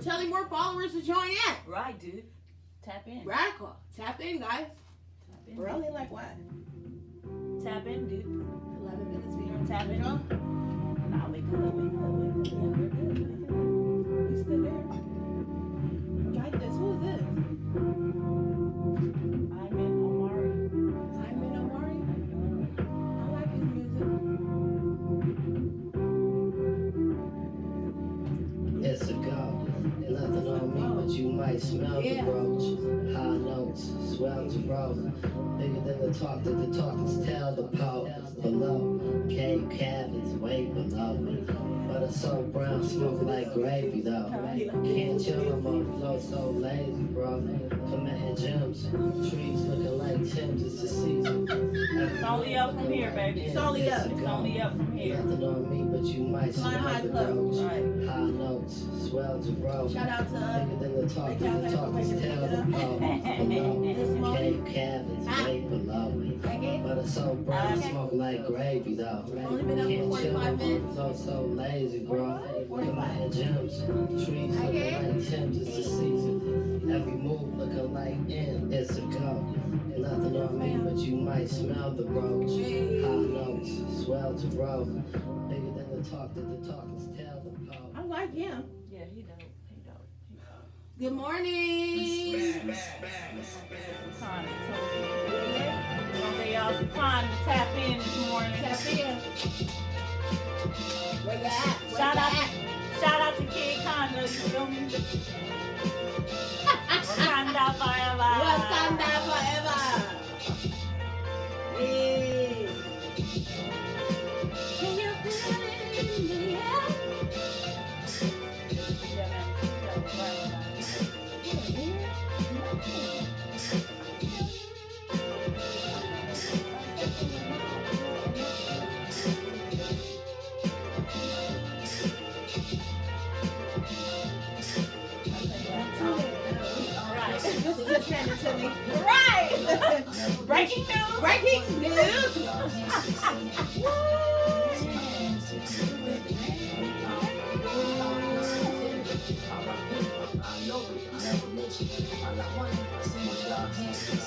telling more followers to join in. Right, dude. Tap in. Radical. Tap in, guys. Tap in. We're only like what? Tap in, dude. 11 minutes behind. Tap in. schedule. Nah, we good. We good. We good. Yeah, we're good. We still there. Like this. Who is this? I'm in Omari. Simon Omari. I like his music. It's a go. Nothing on me, but you might smell the roach. High notes, swell to roll. Bigger than the talk that the talkers tell the poet. Below, cave cabins way below. Butter so brown, smoke like gravy though. Can't chill no more, flow so lazy, bro. Committing gems, trees looking like Tim's, it's the season. It's only up from here, baby. It's only up. It's only up from here. Nothing on me, but you might Fly High smell the Club. roach. Right. High notes, swell to roll. Shout out to Bigger than the talk Cafe that the for talkers making tell it the up. poet. This Below, morning. cave cabins way below. Okay. Butter so brown, smoke like gravy though. Only been up for Can't 45 chill, minutes. so lazy, bro. 45. Committing gems, trees looking like Tim's, it's the season. Every move looking like in, it's a go. Nothing on me, but you might smell the roach. High notes, swell to roll. Bigger than the talk that the talkers tell the poet. I like him. Yeah, he dope. He dope. He dope. Good morning. Some time to tell you. Gonna give y'all some time to tap in this morning. Tap in. Where you at? Where Shout you out, at? shout out to Kid Conda, you feel me? Wakanda forever. Wakanda forever. Hey. Can you feel it in the air? Yeah, man. This is just handed to me. Right. Breaking news. Breaking news.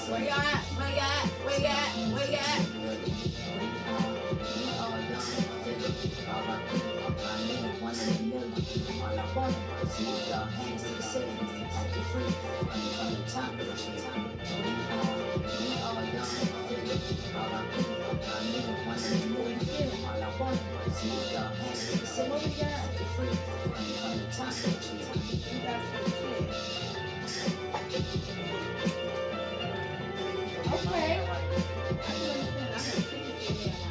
Where you at? Where you at? Where you at? Where you at? You got some shit. Okay. I can understand. I have tickets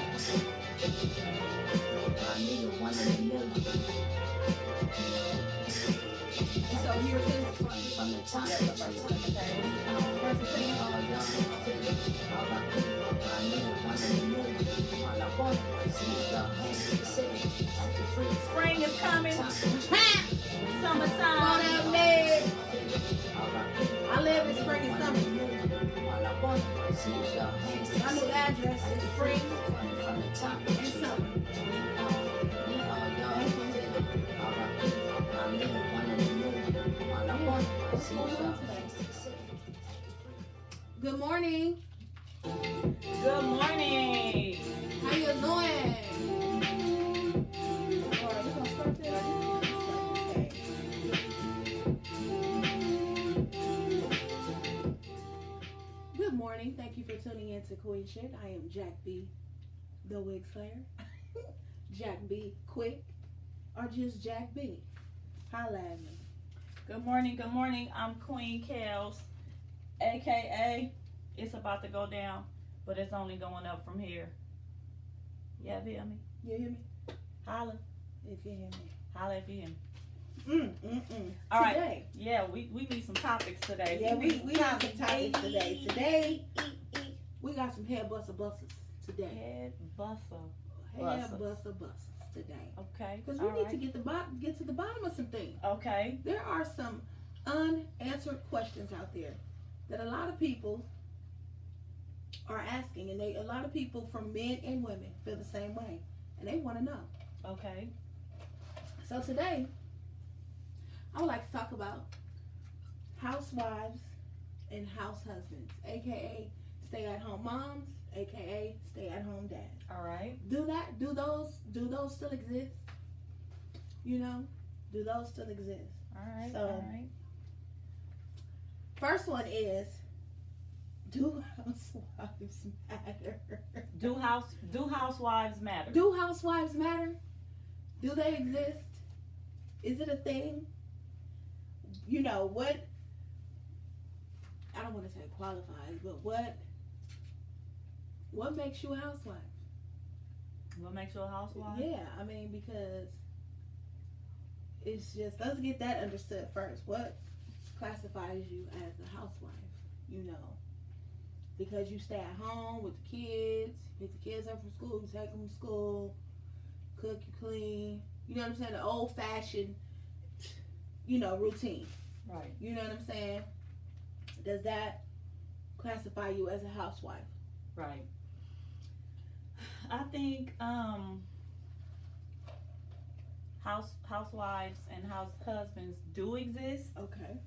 in So here's his Spring is coming. Summertime. What up, man? I live in spring and summer. My new address is spring and summer. What's going on today? Good morning. Good morning. How you doing? Alright, we're gonna start this. Good morning. Thank you for tuning in to Queen Shit. I am Jack B, the Wig Slayer. Jack B Quick, or just Jack B. Holla at me. Good morning. Good morning. I'm Queen Kels, aka it's about to go down, but it's only going up from here. Yeah, hear me? You hear me? Holla. If you hear me. Holla if you hear me. All right. Today. Yeah, we need some topics today. Yeah, we need got some topics today. Today, we got some head buster busters today. Head bustle. Head buster busters today. Okay. Because we all need right. to get to the bottom of some things. Okay. There are some unanswered questions out there that a lot of people are asking, and a lot of people, from men and women, feel the same way, and they want to know. Okay. So today, I would like to talk about housewives and house husbands, aka stay-at-home moms, aka stay-at-home dads. All right. Do those still exist? You know, do those still exist? All right. So- all right. First one is, do housewives matter? Do housewives matter? Do housewives matter? Do they exist? Is it a thing? You know, what, I don't want to say qualifies, but what makes you a housewife? What makes you a housewife? Yeah, I mean, because it's just, let's get that understood first. What classifies you as a housewife? You know, because you stay at home with the kids, pick the kids up from school, you take them to school, cook, you clean. You know what I'm saying? The old fashioned, you know, routine. Right. You know what I'm saying? Does that classify you as a housewife? Right. I think housewives and house husbands do exist. Okay.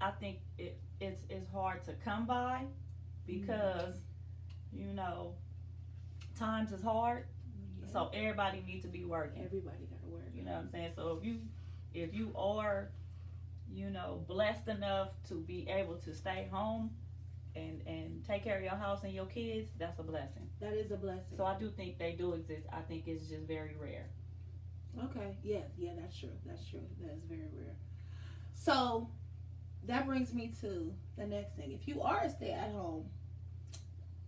I think it's hard to come by because you know times is hard, Yeah. so everybody needs to be working. Everybody got to work. You know what I'm saying? So if you are, you know, blessed enough to be able to stay home and take care of your house and your kids, that's a blessing. That is a blessing. So I do think they do exist. I think it's just very rare. Okay. Yeah, that's true. That's true. That is very rare. So that brings me to the next thing. If you are a stay-at-home,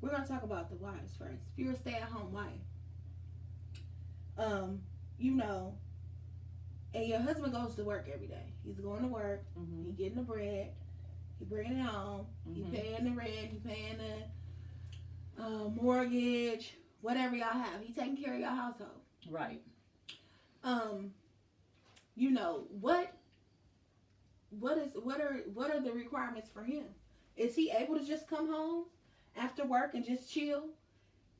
we're gonna talk about the wives first. If you're a stay-at-home wife, you know, and your husband goes to work every day. He's going to work. Mm-hmm. He getting the bread. He bringing it home. He Mhm. paying the rent. He paying the mortgage, whatever y'all have. He taking care of your household. Right. You know, what are the requirements for him? Is he able to just come home after work and just chill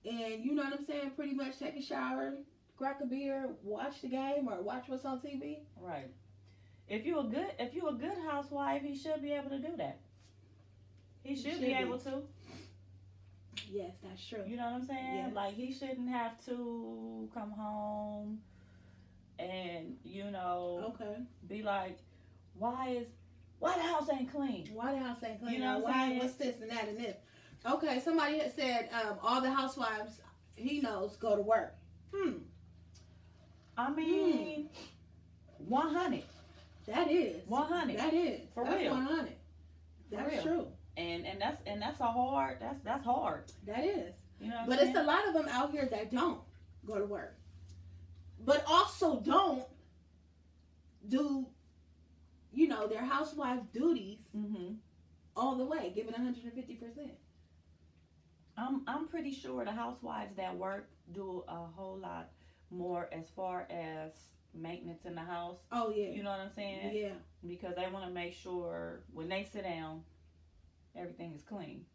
and, you know what I'm saying, pretty much take a shower, crack a beer, watch the game or watch what's on TV? Right. If you a good housewife, he should be able to do that. He should be able to. Yes, that's true. You know what I'm saying? Yes. Like he shouldn't have to come home and, you know, Okay. be like, why the house ain't clean? Why the house ain't clean? You know what I'm Why? saying? What's this and that and this? Okay, somebody had said all the housewives he knows go to work. I mean, 100. That is 100. That is For that's real. 100. That's real. true. And that's a hard. That's hard. That is. You know what I'm But saying? it's a lot of them out here that don't go to work, but also don't do, you know, their housewife duties Mm-hmm. all the way, giving 150%. I'm pretty sure the housewives that work do a whole lot more as far as maintenance in the house. Oh yeah. You know what I'm saying? Yeah. Because they want to make sure when they sit down, everything is clean.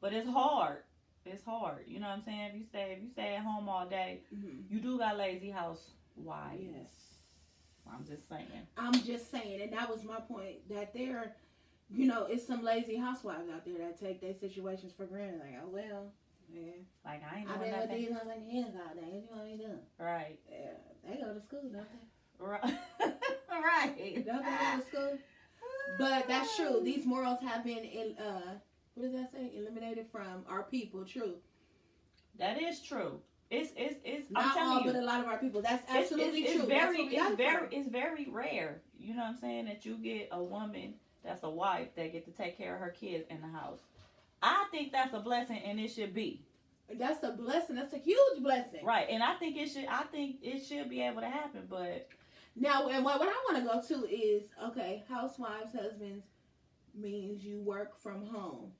But it's hard. It's hard. You know what I'm saying? If you stay at home all day, Mm-hmm. you do got lazy housewives. Yes. I'm just saying. I'm just saying, and that was my point, that there, you know, it's some lazy housewives out there that take their situations for granted. Like, oh well, man, Like I ain't I've doing been with nothing. these motherfucking kids all day. What you want me to do? Right. Yeah, they go to school, don't they? Right. Right. Don't they go to school? But that's true. These morals have been, what does that say? Eliminated from our people. True. That is true. It's I'm Not telling all, you. but a lot of our people. That's absolutely it's true. That's what we gotta fight. It's very rare. You know what I'm saying? That you get a woman that's a wife that get to take care of her kids in the house. I think that's a blessing, and it should be. That's a blessing. That's a huge blessing. Right, and I think it should be able to happen, but Now, and what I want to go to is, okay, housewives, husbands means you work from home.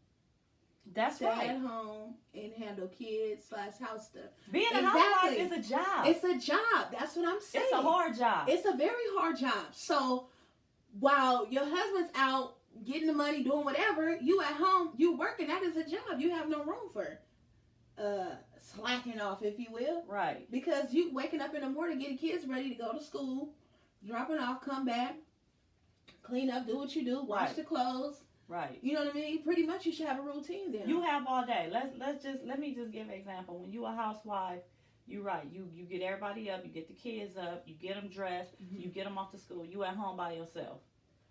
that's Stay right. at home and handle kids / house stuff. Being a Exactly. housewife is a job. It's a job. That's what I'm saying. It's a hard job. It's a very hard job. So while your husband's out getting the money, doing whatever, you at home, you working. That is a job. You have no room for slacking off, if you will. Right. Because you waking up in the morning, getting kids ready to go to school, dropping off, come back, clean up, do what you do, wash Right. the clothes. Right. You know what I mean? Pretty much you should have a routine then. You have all day. Let me just give an example. When you a housewife, you're right. You get everybody up, you get the kids up, you get them dressed, Mhm. you get them off to school. You at home by yourself.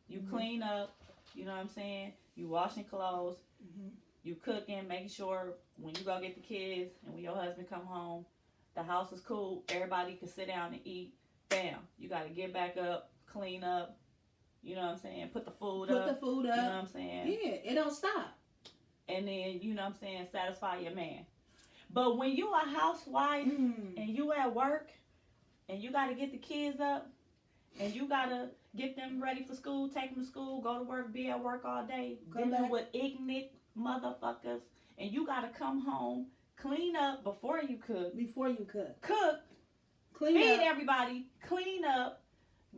You Mhm. clean up. You know what I'm saying? You washing clothes. Mhm. You cooking, making sure when you go get the kids and when your husband come home, the house is cool. Everybody can sit down and eat. Bam. You got to get back up, clean up. You know what I'm saying? Put the food Put up. the food You know what up. I'm saying? Yeah, it don't stop. And then, you know what I'm saying, satisfy your man. But when you a housewife Mm. and you at work and you got to get the kids up and you got to get them ready for school, take them to school, go to work, be at work all day, Come dealing back. with ignorant motherfuckers, and you got to come home, clean up before you cook, Before you cook. feed Clean up. everybody, clean up,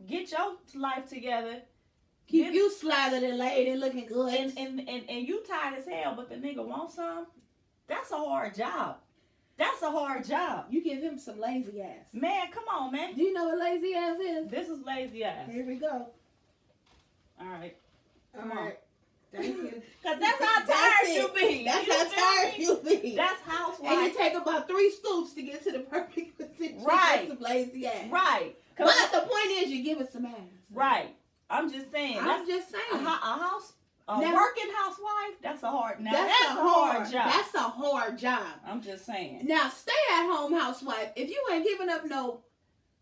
get your life together, Keep Get- you slathered and laid and looking good. and you tired as hell, but the nigga want some. That's a hard job. That's a hard job. You give him some lazy ass. Man, come on, man. Do you know what lazy ass is? This is lazy ass. Here we go. All right. All Come on. right. Thank you. Cause that's how That's tired it. you be. That's You how feel tired me? you be. That's And housewife. it take about 3 scoops to get to the perfect position. Right. With some lazy ass. Right. But 'Cause- the point is, you give it some ass. right. I'm just saying. I'm That's just a, saying. a Now- working housewife. That's a hard. Now That's that's a hard job. That's a hard job. I'm just saying. Now, stay at home housewife. If you ain't giving up no,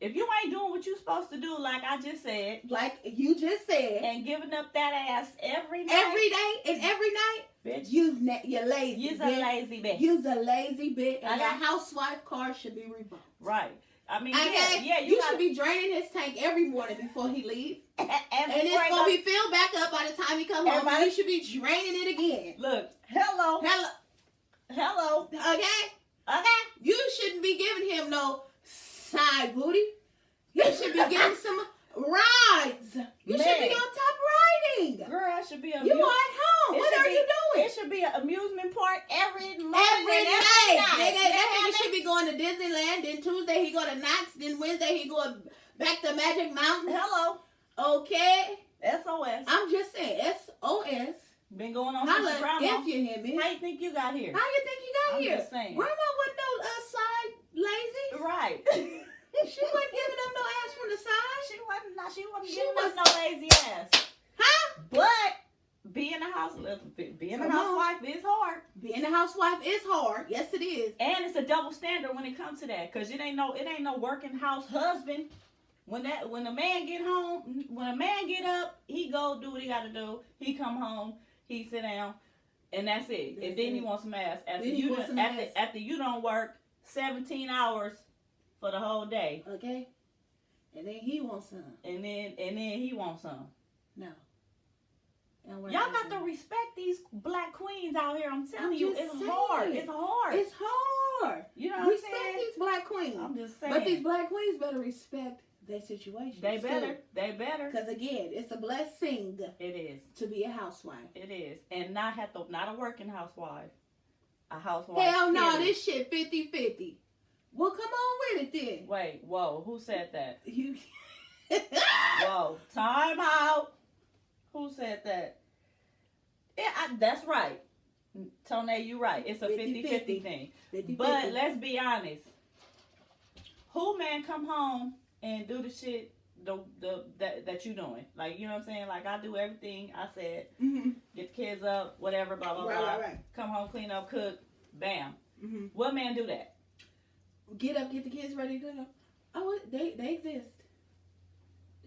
If you ain't doing what you supposed to do, like I just said, like you just said, and giving up that ass every night, every day and every night, bitch, you're lazy. you's a bitch. lazy bitch. You's a lazy bitch, and Okay. that housewife card should be revoked. Right. I mean, Okay, yeah, you you should gotta, be draining his tank every morning before he leaves, and and before it's he gonna go- be filled back up by the time he come home. And Everybody- he should be draining it again. Look, hello, Hello, okay? okay. You shouldn't be giving him no side booty. You should be getting some rides. You should be Man. on top riding. Girl, it should be a You are at home. It What should are be- you doing? It should be an amusement park every morning, Every and night. night. Nigga, that nigga should be going to Disneyland. Then Tuesday he go to Knox. Then Wednesday he go back to Magic Mountain. Hello, Okay? SOS. I'm just saying. SOS. Been going on since your Holla grandma. if you hear me. How you think you got here? How you think you got I'm here? just saying. Grandma wasn't no side lazy. Right. She wasn't giving up no ass from the side. She wasn't She giving was- us no lazy ass. Huh? But being a being a Come on. housewife is hard, Being a housewife is hard. Yes, it is. and it's a double standard when it comes to that, cause it ain't no working house husband. When a man get home, when a man get up, he go do what he got to do. He come home, he sit down, and that's it. That's and then he it. wants some ass after Then he you wants done, some ass. after you don't work 17 hours for the whole day, Okay? And then he wants some. and then he wants some. No. And we're Y'all not got to doing respect these black queens out here. I'm telling I'm you, just it's saying. hard. It's hard. it. It's hard. You know what I'm Respect saying? these black queens. I'm just saying. But these black queens better respect their situation. They better. Because again, it's a blessing It is. to be a housewife. It is. And not a working housewife. A housewife. Hell no, period. this shit 50-50. Well, come on with it then. Wait, whoa, who said that? You. Whoa, time out. Who said that? Yeah, that's right. Tone, you right. It's a 50-50 thing. 50-50. But let's be honest. Who man come home and do the shit that you doing? Like, you know what I'm saying? Like, I do everything I said. Mhm. Get the kids up, whatever, blah, blah, Right, blah. right, right. Come home, clean up, cook, bam. Mhm. What man do that? Get up, get the kids ready to go. Oh, they exist.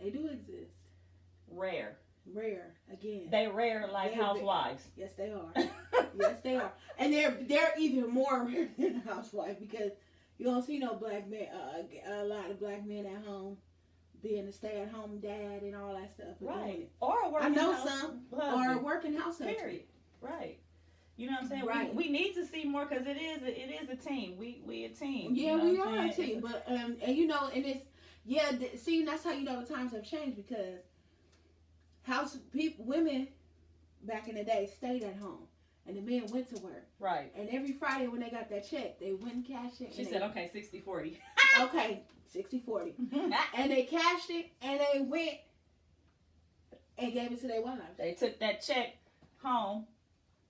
They do exist. Rare. Rare again. They rare like They're housewives. Yes, they are. Yes, they are. And they're even more rare than a housewife because you don't see no black men, a lot of black men at home being a stay-at-home dad and all that stuff. and doing Right. it. Or a working I know house some. husband. Or a working house husband. Period. Right. You know what I'm saying? Right. We need to see more because it is a team. We a team. Yeah, you know we what I'm are a saying? team, but and you know, and it's see, that's how you know the times have changed because women back in the day stayed at home, and the men went to work. Right. And every Friday when they got that check, they went and cashed it. She said, okay, 60-40. Okay, 60-40. And they cashed it, and they went and gave it to their wives. They took that check home.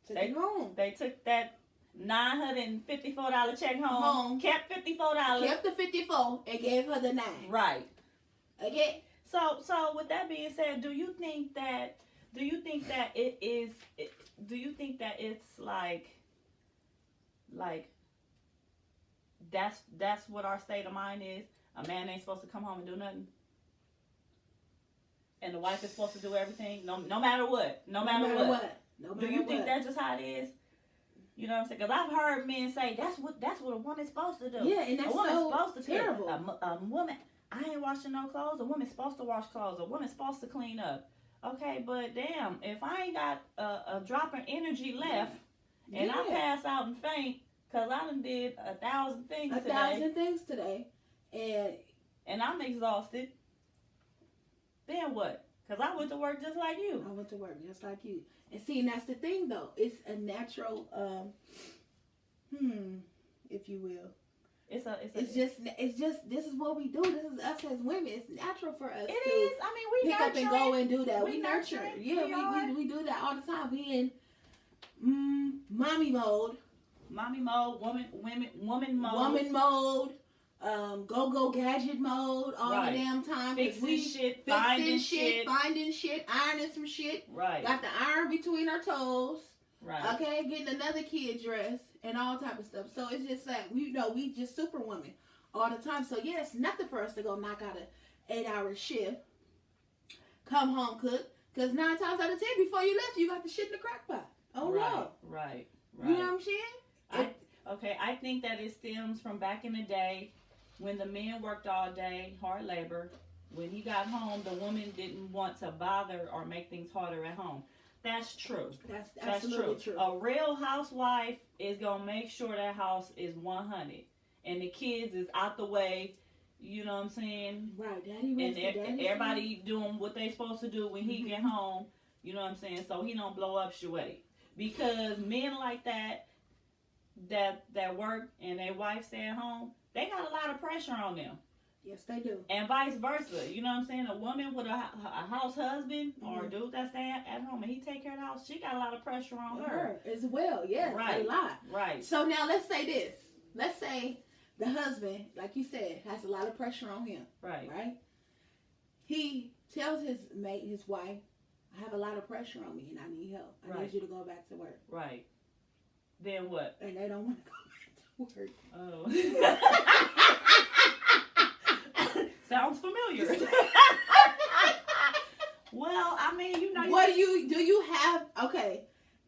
Took it home. They took that $954 check home. Kept $54. Kept the 54 and gave her the 9. Right. Okay. So with that being said, do you think that it's like that's what our state of mind is? A man ain't supposed to come home and do nothing, and the wife is supposed to do everything, no matter what. No matter what. Do you think that's just how it is? You know what I'm saying? Because I've heard men say that's what a woman's supposed to do. Yeah, and that's a woman's so supposed to terrible. A woman, I ain't washing no clothes. A woman's supposed to wash clothes. A woman's supposed to clean up. Okay, but damn, if I ain't got a drop of energy left, and I pass out and faint because I done did 1,000 things today. 1,000 things today, and I'm exhausted. Then what? Because I went to work just like you. I went to work just like you. And see, and that's the thing, though. It's a natural, if you will. It's just. This is what we do. This is us as women. It's natural for us. It is. I mean, we pick up and go and do that. We nurture. Yeah, we do that all the time. We in mommy mode. Mommy mode. Woman mode. Woman mode. Go gadget mode all the damn time. Fixing shit, finding shit, ironing some shit. Right. Got the iron between our toes. Right. Okay, getting another kid dressed and all type of stuff. So it's just like we just superwoman all the time. So yeah, it's nothing for us to go knock out a 8-hour shift, come home cook, because 9 times out of 10 before you left, you got the shit in the crock pot. Oh no. Right. You know what I'm saying? I think that it stems from back in the day when the men worked all day, hard labor. When he got home, the woman didn't want to bother or make things harder at home. That's true. That's absolutely true. A real housewife is gonna make sure that house is 100, and the kids is out the way. You know what I'm saying? Right, daddy. And everybody doing what they supposed to do when he get home. You know what I'm saying? So he don't blow up Shuey. Because men like that work and their wife stay at home, they got a lot of pressure on them. Yes, they do. And vice versa. You know what I'm saying? A woman with a house husband or a dude that stay at home and he take care of the house, she got a lot of pressure on her. As well. Yes, right. A lot. Right. So now let's say this. Let's say the husband, like you said, has a lot of pressure on him. Right. Right? He tells his wife, I have a lot of pressure on me and I need help. I need you to go back to work. Right. Then what? And they don't want to go back to work. Oh. Sounds familiar. Well, I mean, you know. What do you have? Okay,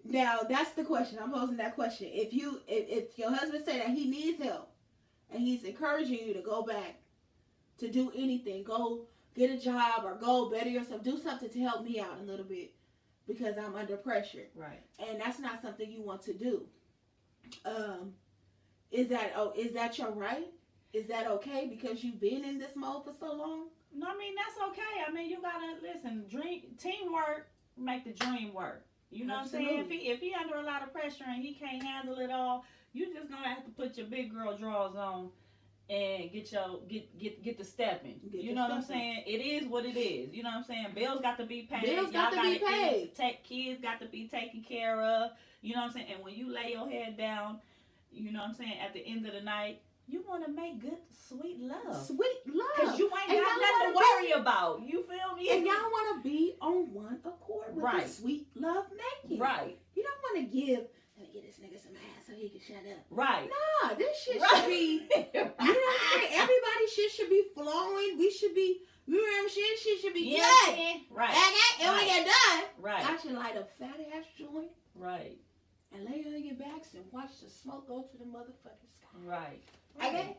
now that's the question. I'm posing that question. If your husband say that he needs help, and he's encouraging you to go back to do anything, go get a job or go better yourself, do something to help me out a little bit because I'm under pressure. Right. And that's not something you want to do. Is that your right? Is that okay because you've been in this mode for so long? No, I mean, that's okay. I mean, you gotta listen. Teamwork make the dream work. You know Absolutely. what I'm saying? If he under a lot of pressure and he can't handle it all, you just gonna have to put your big girl drawers on and get the stepping. You know what I'm saying? It is what it is. You know what I'm saying? Bills got to be paid. Bills got to be paid. Kids got to be taken care of. You know what I'm saying? And when you lay your head down, you know what I'm saying, at the end of the night, you want to make good, sweet love. Sweet love. Because you ain't got nothing to worry about. You feel me? And y'all want to be on one accord with the sweet love making. Right. You don't want to let me get this nigga some ass so he can shut up. Right. Nah, this shit should be, you know what I'm saying? Everybody's shit should be flowing. We should be, you know what I'm saying? Shit should be good. Right. And when you're done, right. I should light a fat ass joint. Right. And lay on your backs and watch the smoke go to the motherfucking sky. Right. Okay?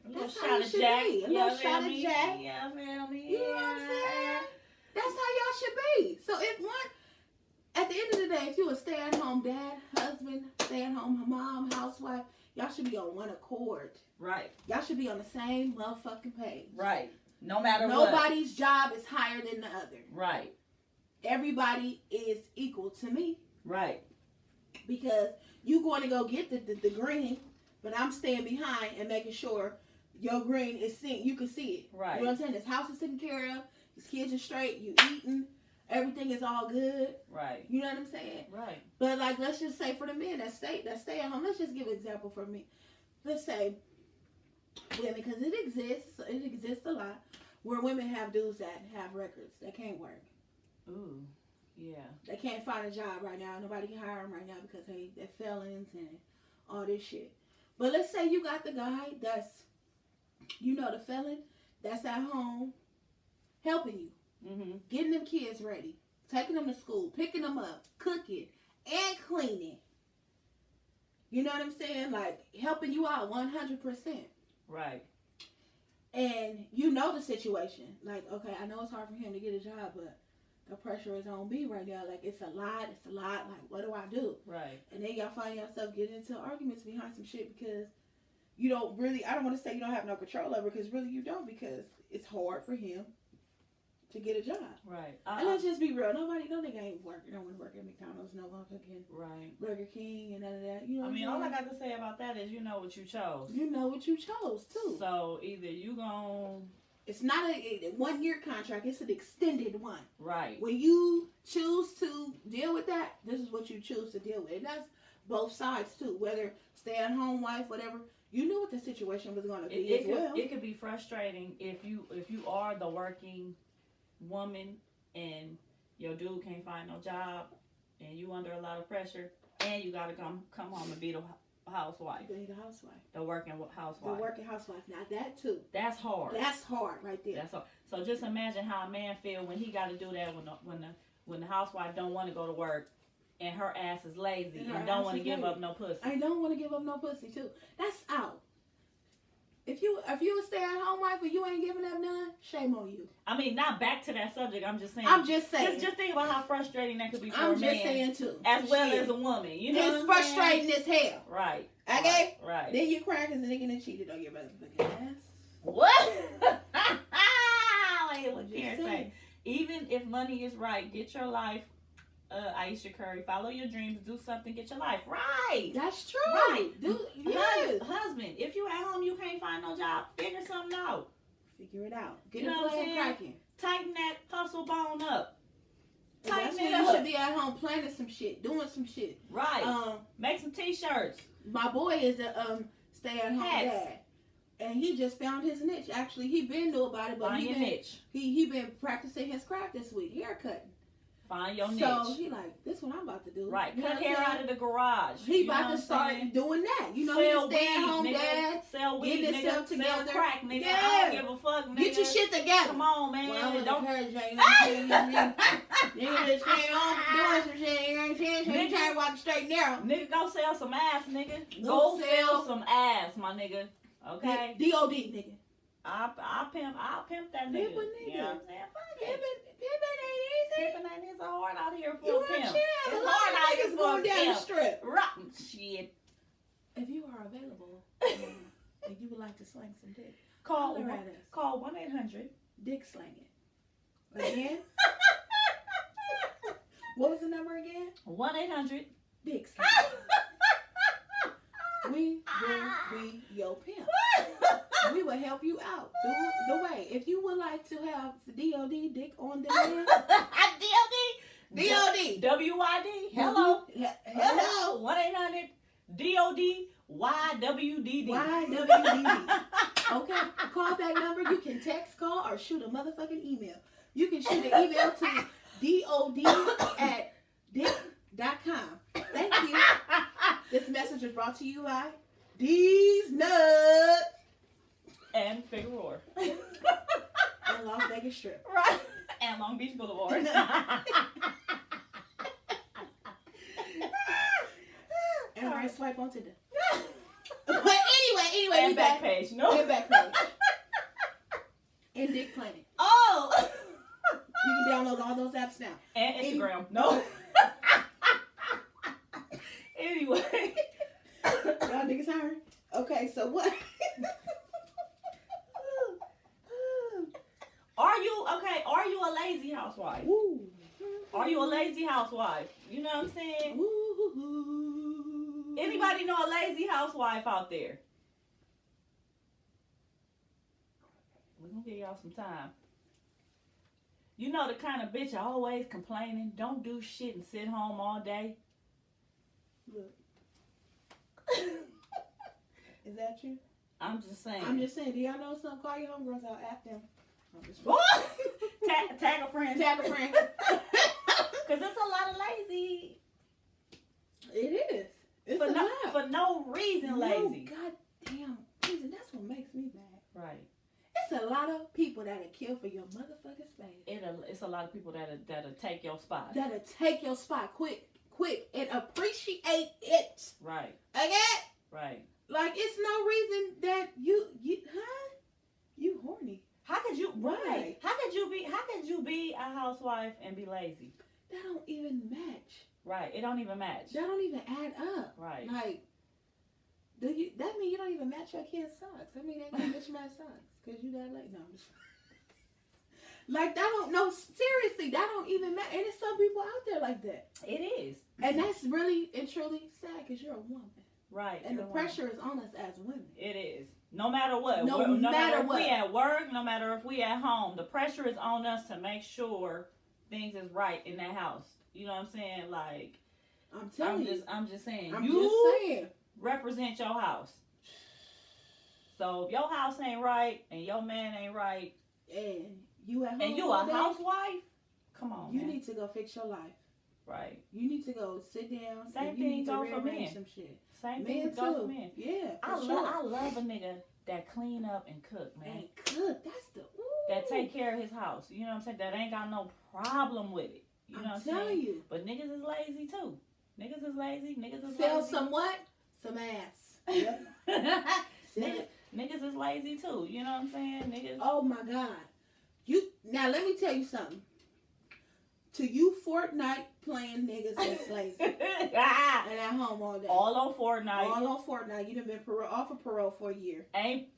That's how it should be. A little shot of Jack. Yeah, feel me? You know what I'm saying? That's how y'all should be. So at the end of the day, if you a stay-at-home dad, husband, stay-at-home mom, housewife, y'all should be on one accord. Right. Y'all should be on the same motherfucking page. Right. No matter what. Nobody's job is higher than the other. Right. Everybody is equal to me. Right. because you going to go get the green, but I'm staying behind and making sure your green is seen. You can see it. Right. You know what I'm saying? This house is taken care of. His kids are straight. You eating. Everything is all good. Right. You know what I'm saying? Right. But like, let's just say for the men that stay at home. Let's just give an example for me. Let's say women, because it exists a lot, where women have dudes that have records that can't work. Ooh. Yeah. They can't find a job right now. Nobody can hire them right now because they're felons and all this shit. But let's say you got the guy that's, the felon that's at home helping you. Mm-hmm. Getting them kids ready, taking them to school, picking them up, cooking, and cleaning. You know what I'm saying? Like, helping you out 100%. Right. And you know the situation. Like, okay, I know it's hard for him to get a job, but the pressure is on me right now. Like, it's a lot. Like, what do I do? Right. And then y'all find yourself getting into arguments behind some shit because you don't really, I don't want to say you don't have no control over it, because really you don't, because it's hard for him to get a job. Right. And let's just be real. No nigga ain't working. Don't want to work at McDonald's, no motherfucking right. Burger King and none of that. You know what I mean, I'm all I saying? got to say about that is you know what you chose. You know what you chose, too. So either you gon' It's not a 1-year contract. It's an extended one. right. When you choose to deal with that, this is what you choose to deal with. And that's both sides, too. Whether stay-at-home wife, whatever. You knew what the situation was going to be as well. It could be frustrating if you are the working woman and your dude can't find no job and you under a lot of pressure and you got to come home and be the housewife. Be the housewife. The working housewife. The working housewife. Now that too. That's hard. That's hard right there. That's hard. So just imagine how a man feel when he got to do that when the housewife don't want to go to work and her ass is lazy and don't want to give up no pussy. I don't want to give up no pussy too. That's out. If you a stay-at-home wife and you ain't giving up none, shame on you. I mean, not back to that subject. I'm just saying. Just think about how frustrating that could be for a man. I'm just saying too. As well as a woman. You know it's frustrating as hell. Right. Okay? Right. Then you cry because the nigga done cheated on your motherfucking ass. What? Like, look Just here, saying. say, even if money is right, get your life, Aisha Curry, follow your dreams, do something, get your life right. That's true. Right. Dude, yes. Husband, if you at home, you can't find no job, figure something out. Figure it out. Get You a know what I'm plan saying? cracking. Tighten that hustle bone up. And Tighten that's it when you up. should be at home planning some shit, doing some shit. Right. Make some t-shirts. My boy is a stay-at-home Hats. dad. And he just found his niche. Actually, he been knew about it, but Find your niche. he been practicing his craft this week, haircutting. Find your niche. So he like, this what I'm about to do. Right. You know Cut what I'm hair saying? out of the garage. He You know about what to I'm start saying? doing that. You know, Sell he's a stay-at-home weed, dad. nigga. Sell weed, Getting nigga. himself Sell together. crack, nigga. Yeah. I don't give a fuck, nigga. Get your shit together. Come on, man. Well, I would Don't encourage you. You know what I'm saying? Nigga just came on doing some shit. You know what I'm saying? So you try to walk straight and narrow. Nigga, go sell some ass, nigga. Go Go sell sell some ass, my nigga. Okay? D.O.D. nigga. I'll pimp that nigga. Pimp a nigga. You know what I'm saying? Fuck it. Pimpin' ain't easy. Pimpin' ain't it's hard out here for You a want pimp. chill. It's A lot hard of out here niggas for a going down the pimp. strip. Rotten shit. If you are available and you would like to slang some dick, Call holler at us. Call 1-800. Dick slanging. Again? What was the number again? 1-800. Dick slanging. We will be your pimp. We will help you out the way. If you would like to have the D.O.D. dick on demand, D.O.D. D.O.D. W-Y-D. Hello. Hello. 1-800. D.O.D. Y-W-D-D. YWDD. Okay, call that number. You can text, call, or shoot a motherfucking email. You can shoot an email to dod@dick.com. Thank you. This message was brought to you by These Nuts And Figueroa. and Las Vegas Strip. Right. And Long Beach Boulevard. And right swipe on Tinder. But anyway, And we back back. page. No. And back page. And Dick Planet. Oh. You can download all those apps now. And Instagram. No. Anyway. Y'all niggas hiring? Okay, so what? Are you a lazy housewife? Woo. Are you a lazy housewife? You know what I'm saying? Woo. Anybody know a lazy housewife out there? We're gonna give y'all some time. You know the kind of bitch always complaining, don't do shit and sit home all day. Look. Is that you? I'm just saying. I'm just saying. Do y'all know something? Call your homegirls out after them. I'm just Tag a friend. Tag a friend. Cause it's a lot of lazy. It is. It's For a no, lot. for no reason lazy. No goddamn reason. That's what makes me mad. Right. It's a lot of people that'll kill for your motherfucking space. It's a lot of people that'll take your spot. That'll take your spot quick, and appreciate it. Right. Okay? Right. Like, it's no reason that you horny. How could you Right. How could you be a housewife and be lazy? That don't even match. Right. It don't even match. That don't even add up. Right. Like, that mean you don't even match your kids' socks. I mean, they don't mismatch socks because you that late. No, I'm just like, that don't, no, seriously, that don't even matter. And there's some people out there like that. It is. And that's really and truly sad because you're a woman. Right. And the you're a woman. pressure is on us as women. It is. No matter what. No no matter matter if what. we at work, no matter if we at home, the pressure is on us to make sure things is right in that house. You know what I'm saying? Like, I'm telling you. I'm just saying. I'm you just saying. represent your house. So if your house ain't right and your man ain't right, And you at home and you all a day, housewife, come on, you man. need to go fix your life. Right. You need to go sit down. Same and you thing need to go for rearrange men. some shit. Same Men thing too. goes for men. Yeah, for I sure. love a nigga that clean up and cook, man. And cook. That's the That take care of his house. You know what I'm saying? That ain't got no problem with it. You know what I'm telling saying? you. But niggas is lazy too. Niggas is lazy. Niggas is Sell lazy. some what? Some ass. Yep. Sell niggas, it. niggas is lazy too. You know what I'm saying? Niggas. Oh my God. Now let me tell you something. To you Fortnite playing niggas that's lazy. And at home all day. All on Fortnite. All on Fortnite. You done been off of parole for a year. Ain't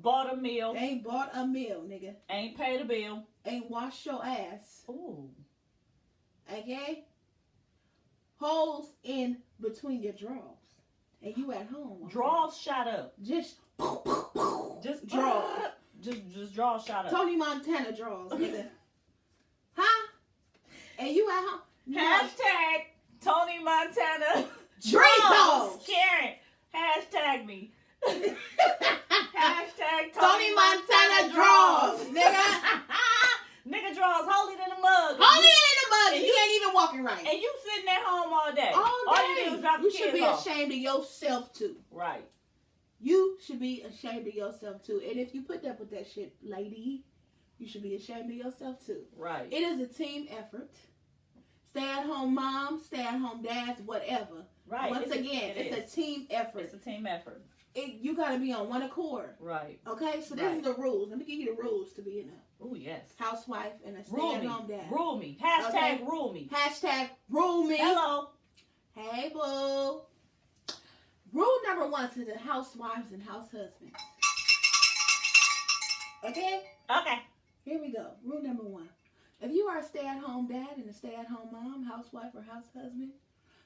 bought a meal. Ain't bought a meal, nigga. Ain't paid a bill. Ain't washed your ass. Ooh. Okay? Holes in between your drawers. And you at home. all Draws shot up. day. Just Draws. draw. Just draws shot up. Tony Montana draws, nigga. Huh? And you at home. No. Hashtag Tony Montana. Draws. Karen. Hashtag me. Hashtag Tony Montana draws, nigga. Nigga draws holier than a mug. Hold it in the mud. You ain't even walking right. And you sitting at home all day. All All you do day. is drop You the should kids be off. ashamed of yourself too. Right. You should be ashamed of yourself too. And if you put up with that shit, lady, you should be ashamed of yourself too. Right. It is a team effort. Stay at home moms, stay at home dads, whatever. Right. Once again, it's a team effort. It's a team effort. You got to be on one accord. Right. Okay, so this Right. is the rules. Let me give you the rules to be in a Oh yes. housewife and a Rule me. stay-at-home dad. Rule me. Hashtag Okay. rule me. Hashtag rule me. Hello. Hey, boo. Rule number 1 to the housewives and house husbands. Okay? Okay. Here we go. Rule number 1. If you are a stay-at-home dad and a stay-at-home mom, housewife, or house husband,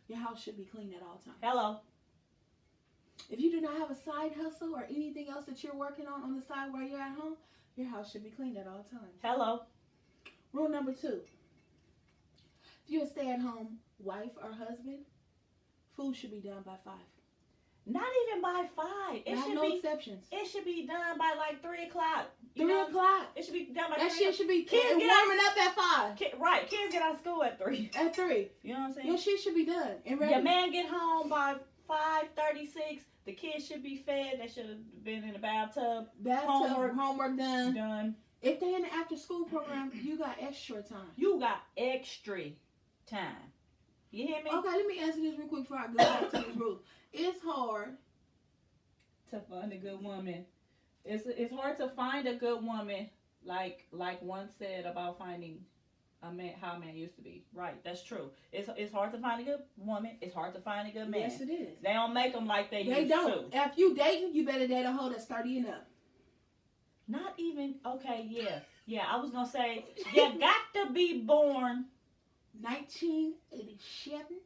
your house should be clean at all times. Hello. If you do not have a side hustle or anything else that you're working on the side while you're at home, your house should be clean at all times. Hello. Rule number 2. If you're a stay-at-home wife or husband, food should be done by 5. Not even by 5. It Not should no be. exceptions. It should be done by like 3 o'clock. 3 know? o'clock. It should be done by That 3 shit should be Kids and get warming up at 5. Right. Kids get out of school at 3. At 3. You know what I'm saying? Your shit should be done and ready. Your man get home by 5:36. The kids should be fed. They should have been in the bathtub. Bathtub, homework done. Done. If they in the after school program, you got extra time. You got extra time. You hear me? Okay, let me answer this real quick before I go back to these rules. It's hard. To find a good woman. It's hard to find a good woman, like one said about finding a man, how a man used to be. Right, that's true. It's hard to find a good woman. It's hard to find a good man. Yes, it is. They don't make them like they They used don't. to. If you dating, you better date a hoe that's 30 and up. Not even, okay, yeah. I was gonna say you got to be born 1987,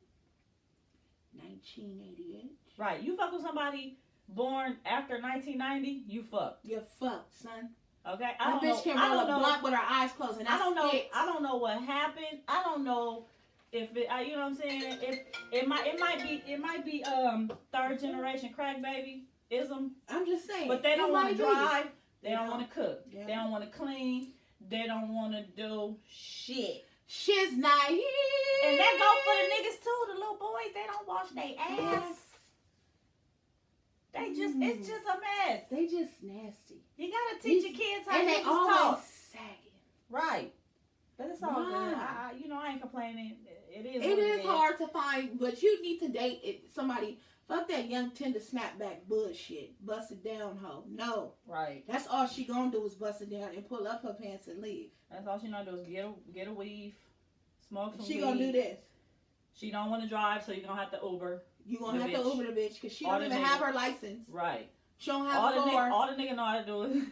1988. Right. You fuck with somebody born after 1990, you fucked. You're fucked, son. Okay? That bitch can roll a blunt with her eyes closed, and that's I don't know. it. I don't know what happened. I don't know if it. You know what I'm saying? It might be third generation crack baby ism. I'm just saying. But they don't want to drive. They don't Yeah. want to cook. Yeah. They don't want to clean. They don't want to do shit. She's naive. And that go for the niggas too. The little boys, they don't wash their ass. They just, it's just a mess. They just nasty. You gotta teach your kids how And to they use always talk. sagging. Right. But it's all good. Right. I ain't complaining. It is. It what is hard to find, but you need to date somebody. Fuck that young tender snapback bullshit. Bust it down, hoe. No. Right. That's all she gonna do is bust it down and pull up her pants and leave. That's all she know to do is get a weave, smoke some She weed. gonna do this. She don't want to drive, so you're gonna have to Uber. You gonna The have to bitch. Uber the bitch because she All don't the even niggas. have her license. Right. She don't have a car. All the nigga know how to do is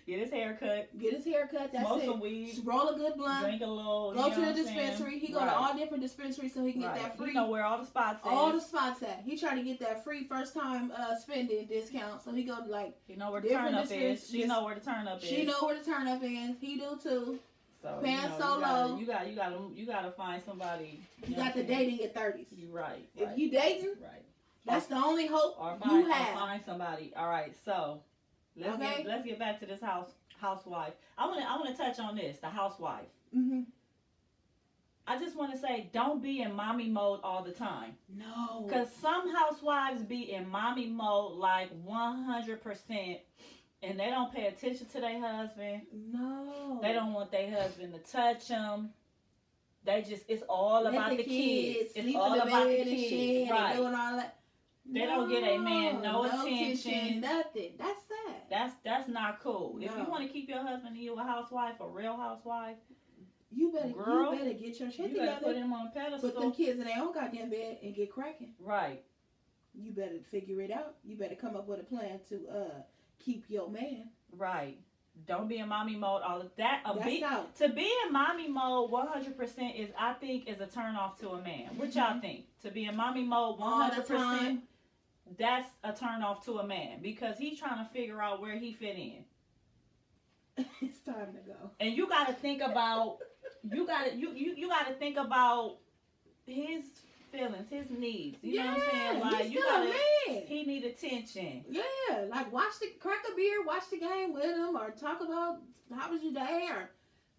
get his hair cut, Get his hair cut. That's smoke it. some weed, Roll a good blunt. drink a little. Go you know to the what I'm saying? dispensary. He go Right. to all different dispensaries so he can get Right. that free. He know where all the spots All at. the spots at. He trying to get that free first time spending discount. So he go to like He know where the different turn up is. She dis- know where the turn up is. she know where the turn up is. He do too. So, Pants you so low. You gotta find somebody. You got to date in your 30s. You right. If you dating, right. that's the only hope Or you find, have. or find somebody. All right. So Okay. let's get back to this housewife. I wanna touch on this. The housewife. Mm-hmm. I just want to say, don't be in mommy mode all the time. No. Because some housewives be in mommy mode like 100%, and they don't pay attention to their husband. No. They don't want their husband to touch them. They just, it's all Let about the kids. sleep It's all in the about the bed and kids. shit and Right. doing all that. They don't get a man no attention. Nothing. That's sad. That's not cool. If you No. want to keep your husband and you a housewife, a real housewife, You better Girl, get your shit you better put together. him on a pedestal. Put them kids in their own goddamn bed and get cracking. Right. You better figure it out. You better come up with a plan to keep your man. Right. Don't be in mommy mode all of that. That's out. To be in mommy mode 100% is, I think, is a turn off to a man. What y'all think? To be in mommy mode All the 100%, time. that's a turn off to a man because he's trying to figure out where he fit in. It's time to go. And you got to think about you got to think about his feelings, his needs. You know what I'm saying? Like he's you still got a to man. he need attention. Yeah, like crack a beer, watch the game with him, or talk about how was your day, or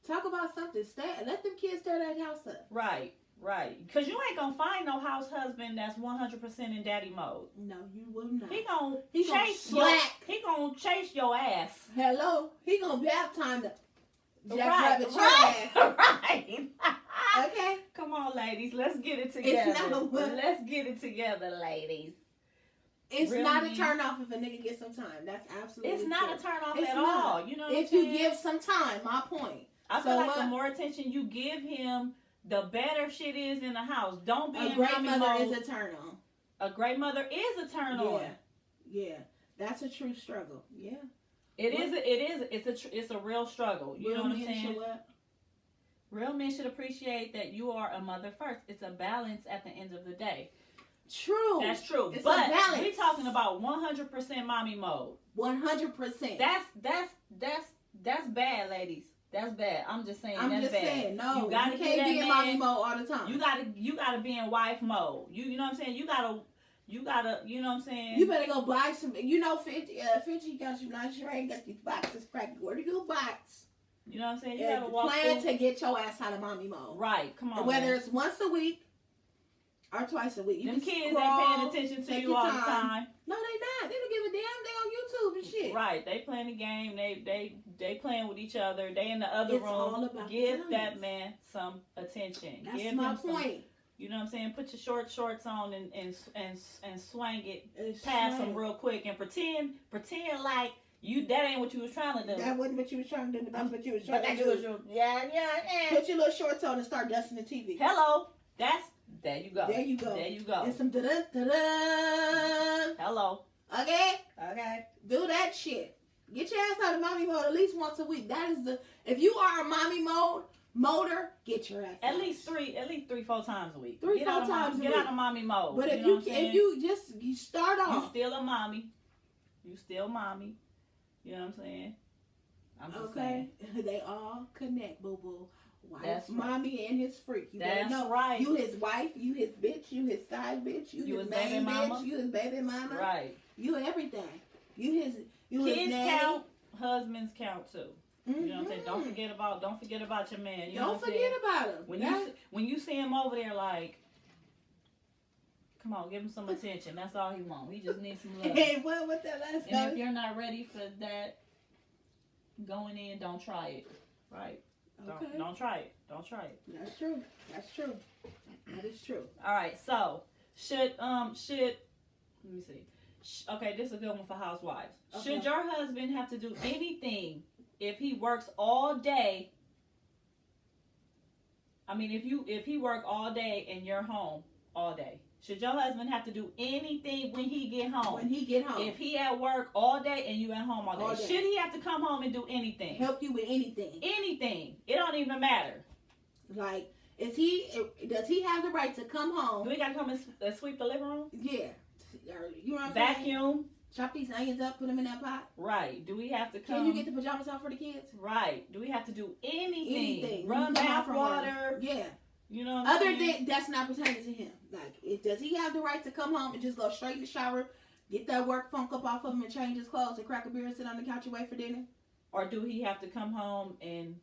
talk about something. Let them kids tear that house up. Right. Right. Because you ain't going to find no house husband that's 100% in daddy mode. No, you will not. He gonna chase your ass. Hello, he gonna be out time to Right, jackrabbit your right, ass. right. Okay, Come on, ladies. Let's get it together. not- Let's get it together, ladies. it's Really? not a turn off if a nigga gets some time. That's absolutely It's not true. a turn off It's at not. all. You know what If I'm you saying? give some time. My point. I feel so like what? the more attention you give him, the better shit is in the house. Don't be A in great mommy mother mode. is a turn on. A great mother is a turn on. Yeah, that's a true struggle. Yeah, It's a real struggle. You know what I'm men saying? show up. Real men should appreciate that you are a mother first. It's a balance at the end of the day. True. That's true. It's a But balance. we're talking about 100% mommy mode. 100%. That's bad, ladies. That's bad. I'm just saying. I'm that's just bad. saying. No, You gotta you get can't that be in man- mommy mode all the time. You gotta be in wife mode. You know what I'm saying? You gotta. You know what I'm saying? You better go buy some. 50 got some lingerie, got these boxes cracked. Where do you box? You know what I'm saying? You And gotta walk plan through. to get your ass out of mommy mode. Right. Come on. And whether man. it's once a week or twice a week. You Them can kids scroll, ain't paying attention to take you your all the time. No, they not. They don't give a damn. They on YouTube and shit. Right, they playing the game. They playing with each other. They in the other It's all room. about the Give balance. that man some attention. That's Give my him some. point. You know what I'm saying? Put your shorts on and swang it It's past right. them real quick and pretend like that ain't what you was trying to do. That wasn't what you was trying to do, but that's what you was But trying to that do. you was yeah. Put your little shorts on and start dusting the TV. Hello, there you go. There you go. There you go. And some da-da, da-da. Hello. Okay? Okay. Do that shit. Get your ass out of mommy mode at least once a week. That is if you are in mommy mode motor, get your ass At out. least 3-4 times a week. 3-4 Get out of times a Get week. out of mommy mode. But if know you what I'm saying? if you start You off, still a mommy. You still mommy. You know what I'm saying? I'm just okay, saying. they all connect, boo boo. Wife, That's right. mommy, and his freak. You better That's know. right. You his wife, you his bitch, you his side bitch, you his baby main mama. bitch, you his baby mama, Right. you everything. You his his Kids nanny. count. Husbands count too. You know what I'm saying? Don't Mhm. forget about your man. You know Don't what I'm forget saying? about him. When you see him over there, like, come on, give him some attention. That's all he wants. He just needs some love. Hey, what that last And if time? you're not ready for that, going in, don't try it. Right? Okay. Don't try it. Don't try it. That's true. That's true. That is true. All right. So should let me see. Okay, this is a good one for housewives. Okay. Should your husband have to do anything if he works all day? I mean, if he work all day and you're home all day, should your husband have to do anything when he get home? When he get home, If he at work all day and you at home all day, All day. should he have to come home and do anything? help you with anything. Anything. It don't even matter. Like, does he have the right to come Do home? we gotta come and sweep the living room? Yeah. Or, you know what I'm saying? Vacuum? Chop these onions up, put them in that pot. Right. Do we have to come? Can you get the pajamas out for the kids? Right. Do we have to do anything? Anything. Run When you come bath home from water. work. Yeah. You know what I'm Other saying? than that's not pertaining to him. Like, does he have the right to come home and just go straight in the shower, get that work funk up off of him, and change his clothes, and crack a beer and sit on the couch and wait for dinner? Or do he have to come home and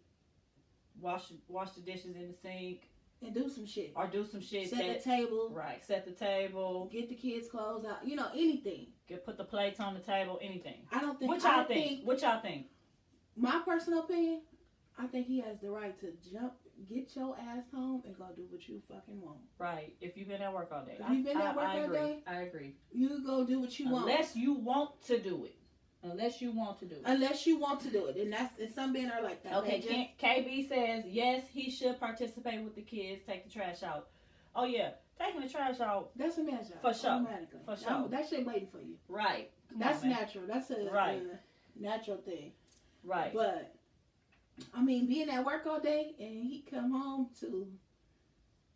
wash the dishes in the sink And do some shit. or do some shit Set that the table. right? Set the table. Get the kids' clothes out. You know, anything. Put the plates on the table. Anything. I don't think. What I y'all don't think? What y'all think? My personal opinion, I think he has the right to get your ass home and go do what you fucking want. Right. If you've been at work all day. If you've been at work I all agree. day, I agree. You go do what you want. Unless you want to do it. Unless you want to do it. Unless you want to do it, and some men are like that. Okay, They just- KB says, yes, he should participate with the kids, take the trash out. Oh, yeah, taking the trash out, that's a man's job. For sure. Automatically. For sure. That shit waiting for you. right. Come That's on, man. natural. That's a Right. natural thing. Right. But I mean, being at work all day and he come home to,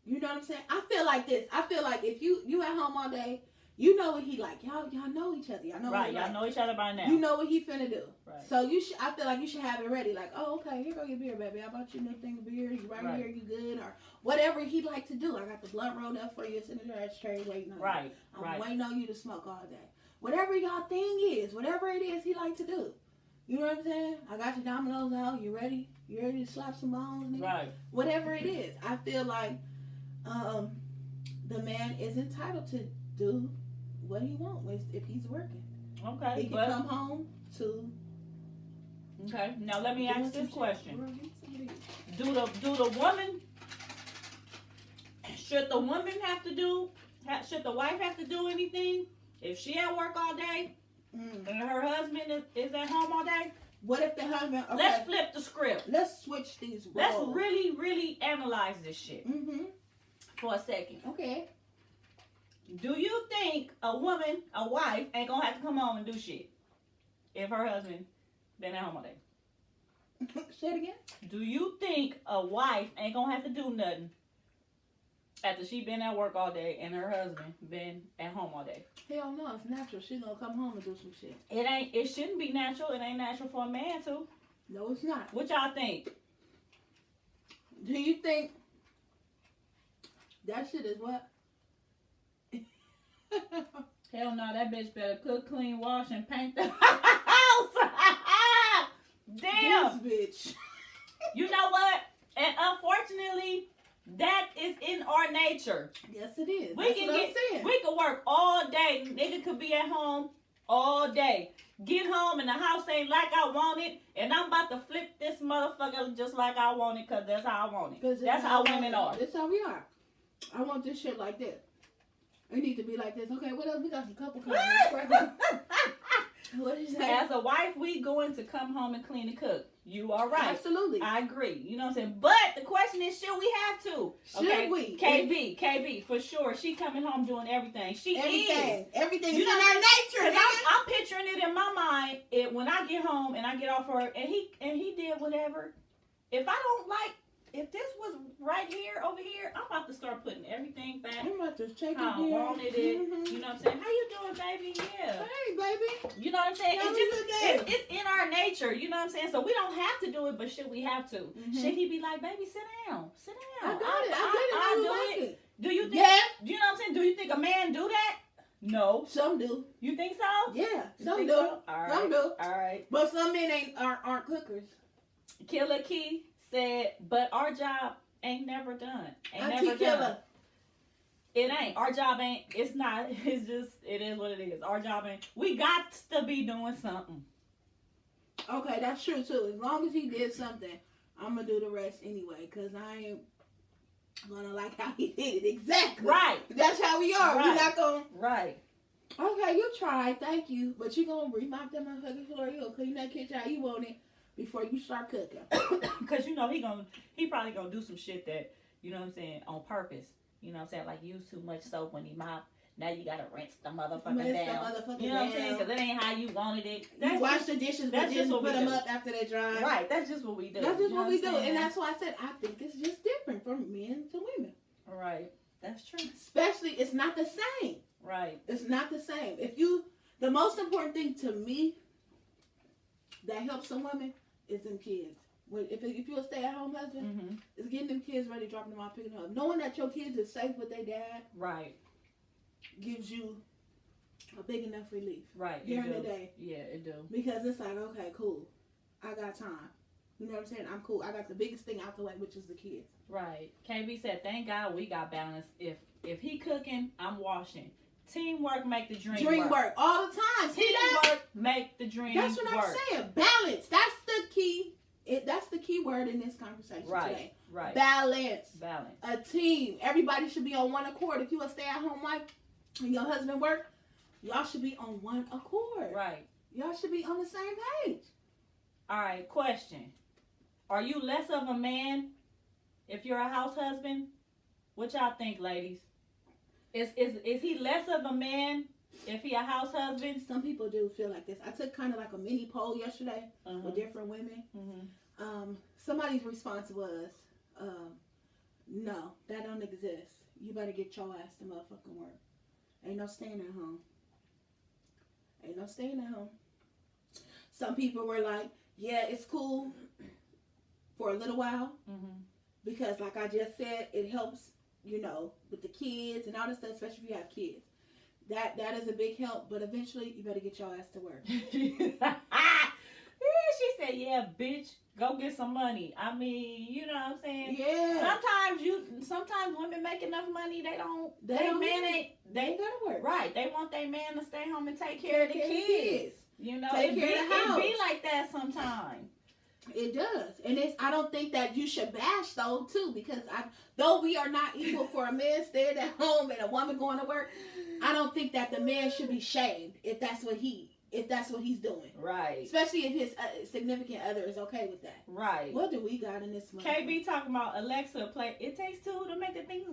you know what I'm saying? I feel like this. I feel like if you at home all day, you know what he like. Y'all know each other. Y'all know what Right, he y'all like. know each other by now. You know what he finna do. Right. So I feel like you should have it ready. Like, oh, okay, here go your beer, baby. I bought you a new thing of beer. You right here, you good, or whatever he like to do. I got the blunt rolled up for you. It's in the trash tray waiting on you. Right, I'm right. waiting on you to smoke all day. Whatever y'all thing is, whatever it is he like to do. You know what I'm saying? I got your dominoes out. You ready? You ready to slap some bones, nigga? Right. Whatever it is. I feel like the man is entitled to do what he wants if he's working. Okay, He can but, come home to okay, now let me doing ask some this shit. question. Girl, give me some of these. Do the woman, should the woman have to do, should the wife have to do anything? If she at work all day and her husband is at home all day? What if the husband? Okay, Let's flip the script. let's switch these roles. Let's really, really analyze this shit Mm-hmm. for a second. Okay. Do you think a wife, ain't gonna have to come home and do shit if her husband been at home all day? Say it again. Do you think a wife ain't gonna have to do nothing after she been at work all day and her husband been at home all day? Hell no, it's natural. She's gonna come home and do some shit. It shouldn't be natural. It ain't natural for a man to. No, it's not. What y'all think? Do you think that shit is what? Hell no, that bitch better cook, clean, wash, and paint the house. Damn. This bitch. You know what? And unfortunately, that is in our nature. Yes, it is. We That's can what get, I'm saying. we can work all day. Nigga could be at home all day. Get home and the house ain't like I want it, and I'm about to flip this motherfucker just like I want it, cause that's how I want it. 'Cause That's how women are. That's how we are. I want this shit like this. It need to be like this. Okay, what else? We got some couple comments. What is that? As a wife, we going to come home and clean and cook. You are right. Absolutely. I agree. You know what I'm saying? But the question is, should we have to? Should we? KB, for sure. She coming home doing everything. She is. Everything You is know in our nature. Cause nigga. I'm picturing it in my mind when I get home and I get off work and he did whatever. If I don't like if this was right here, over here, I'm about to start putting everything back I'm about to check how I it wanted it. You know what I'm saying? How you doing, baby? Yeah. Hey, baby. You know what I'm saying? How It's was just your day? it's in our nature. You know what I'm saying? So we don't have to do it, but should we have to? Mhm. Should he be like, baby, sit down, sit I down? got it. I get it. I How you do like it. it? Do you think? Yeah. You know what I'm saying? Do you think a man do that? No. Some do. You think so? Yeah. You Some think do. so? All right. Some do. All right. But some men aren't cookers. Killer Key said, but our job ain't never done. Ain't Auntie never Killer. done. It ain't. Our job ain't. It's not. It's just. It is what it is. Our job ain't. We got to be doing something. Okay, that's true too. As long as he did something, I'm gonna do the rest anyway. Cause I ain't gonna like how he did it. Exactly. Right. That's how we are. Right. We're not gonna. Right. Okay, you tried. Thank you. But you gonna remop that motherfucking floor. You gonna clean that kitchen how you want it before you start cooking. Cause you know he probably gonna do some shit that, you know what I'm saying, on purpose. You know what I'm saying, like use too much soap when he mop. Now you gotta rinse the motherfucker Rinse the down. motherfucker You know what I'm saying? down. Cause it ain't how you wanted it. You wash the dishes, but that's just then what put we them do. up after they dry. Right. That's just what we do. That's just You know what we do, I'm saying? and that's why I said I think it's just different from men to women. Right. That's true. Especially, it's not the same. Right. It's not the same. The most important thing to me that helps a woman is them kids. If you're a stay-at-home husband, Mm-hmm. it's getting them kids ready, dropping them off, picking them up. Knowing that your kids is safe with their dad Right. gives you a big enough relief Right. during It the do. day. Yeah, it do. Because it's like, okay, cool. I got time. You know what I'm saying? I'm cool. I got the biggest thing out the way, which is the kids. Right. KB said, "Thank God we got balance. If he cooking, I'm washing. Teamwork make the dream Work all the time. See that? Teamwork make the dream That's what work. I'm saying. Balance. That's the key. That's the key word in this conversation Right. today. Right. Balance. Balance. A team. Everybody should be on one accord. If you a stay-at-home wife and your husband work, y'all should be on one accord. Right. Y'all should be on the same page. All right. Question: are you less of a man if you're a house husband? What y'all think, ladies? Is he less of a man if he a house husband? Some people do feel like this. I took kind of like a mini poll yesterday with different women. Mm-hmm. Somebody's response was, no, that don't exist. You better get your ass to motherfucking work. Ain't no staying at home. Ain't no staying at home. Some people were like, yeah, it's cool for a little while. Mm-hmm. Because like I just said, it helps, with the kids and all this stuff, especially if you have kids. That is a big help, but eventually you better get your ass to work. She said, yeah, bitch, go get some money. I mean, you know what I'm saying? Yeah. Sometimes women make enough money, they don't They don't ain't They gotta work. right. They want their man to stay home and take care of the kids. You know, Take it care of the house. be like that sometimes. It does. And I don't think that you should bash though too, because though we are not equal for a man staying at home and a woman going to work, I don't think that the man should be shamed if that's what he's doing. Right. Especially if his significant other is okay with that. Right. What do we got in this month? KB talking about Alexa play It Takes Two to make the things